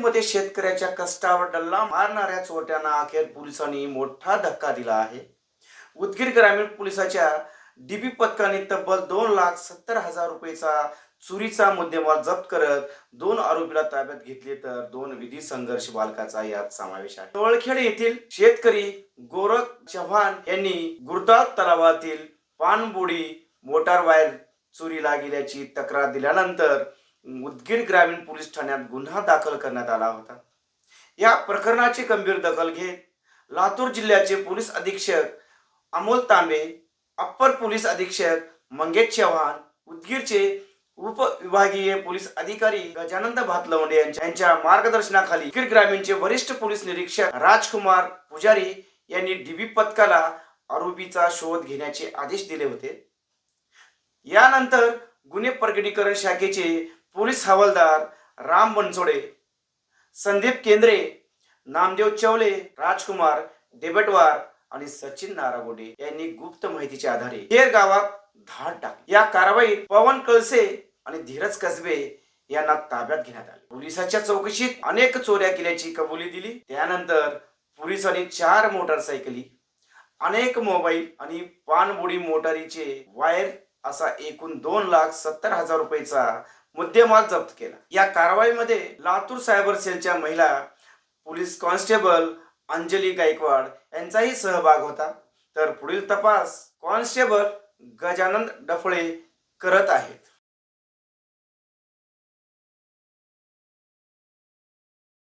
उदगीरमध्ये शेतकऱ्याच्या कष्टावर डल्ला मारणाऱ्या चोरट्यांना अखेर पोलिसांनी मोठा धक्का दिला आहे. उदगीर ग्रामीण पोलिसाच्या डीबी पथकाने तब्बल 2,70,000 रुपयेचा चोरीचा मुद्देमाल जप्त करत 2 आरोपीला ताब्यात घेतले, तर 2 विधी संघर्ष बालकाचा यात समावेश आहे. तवळखेड येथील शेतकरी गोरख चव्हाण यांनी गुरदाळ तलावातील पाणबुडी मोटार वायर चोरीला गेल्याची तक्रार दिल्यानंतर उदगीर ग्रामीण पोलीस ठाण्यात गुन्हा दाखल करण्यात आला होता. या प्रकरणाची गंभीर दखल घेत लातूर जिल्ह्याचे पोलीस अधीक्षक अमोल तांबे, अप्पर पोलीस अधीक्षक मंगेश चव्हाण, उदगीरचे उपविभागीय पोलीस अधिकारी गजानंद भातलवंडे यांच्या मार्गदर्शनाखाली उदगीर ग्रामीणचे वरिष्ठ पोलीस निरीक्षक राजकुमार पुजारी यांनी डीबी पथकाला आरोपीचा शोध घेण्याचे आदेश दिले होते. यानंतर गुन्हे प्रकटीकरण शाखेचे पोलीस हवालदार राम बनसोडे, संदीप केंद्रे, नामदेव चवले, राजकुमार डेबटवार आणि सचिन नारागोडे यांनी गुप्त माहितीच्या आधारे हेर गावात धाड टाकली. या कारवाईत पवन कळसे आणि धीरज कसबे यांना ताब्यात घेण्यात आले. पोलिसांच्या चौकशीत अनेक चोऱ्या केल्याची कबुली दिली. त्यानंतर पोलिसांनी 4 मोटारसायकली, अनेक मोबाईल आणि पाणबुडी मोटारीचे वायर असा एकूण 2,70,000 रुपयेचा मुद्देमाल जप्त केला. या कारवाईमध्ये लातूर सायबर सेलच्या महिला पोलीस कॉन्स्टेबल अंजली गायकवाड यांचाही सहभाग होता. तर पुढील तपास कॉन्स्टेबल गजानन डफळे करत आहेत.